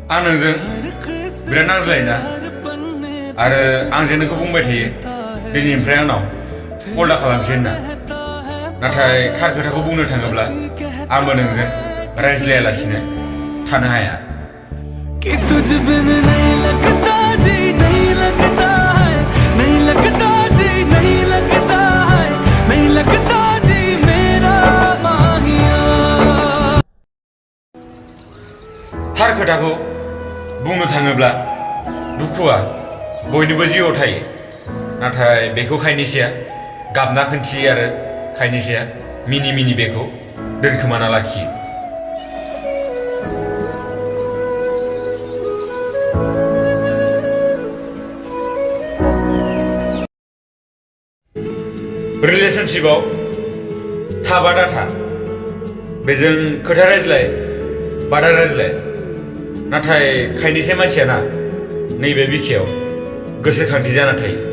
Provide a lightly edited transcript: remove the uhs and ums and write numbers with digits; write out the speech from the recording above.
आं नोंजों बिराद नांज्लायोना आरो आंजों नोंखौ बुंबाय थायो दिनैनिफ्राय आंनाव कल दा खालामसै होनना नाथाय थार खोथाखौ बुंनो थाङोब्ला आंबो नोंजों रायज्लायालासिनो थानो हाया कि तुझ बिन नहीं लगता जी नहीं लगता है नहीं लगता जी नहीं लगता है नहीं लगता जी मेरा माहिया थार खोथाखौ बुंनो थाङोब्ला दुखुआ बयनिबो जिउआव थायो नाथाय बेखौ खायनैसेया गाबना खोन्थियो आरो खायनैसेया मिनि मिनि बेखौ दोनखोमाना लाखियो रिलेशनशिपआव थाबा दाथा बेजों खोथा रायज्लाय बादा रायज्लाय नाथाय खायनैसे मानसियाना नैबे बिखायाव गोसोखांथि जाना थायो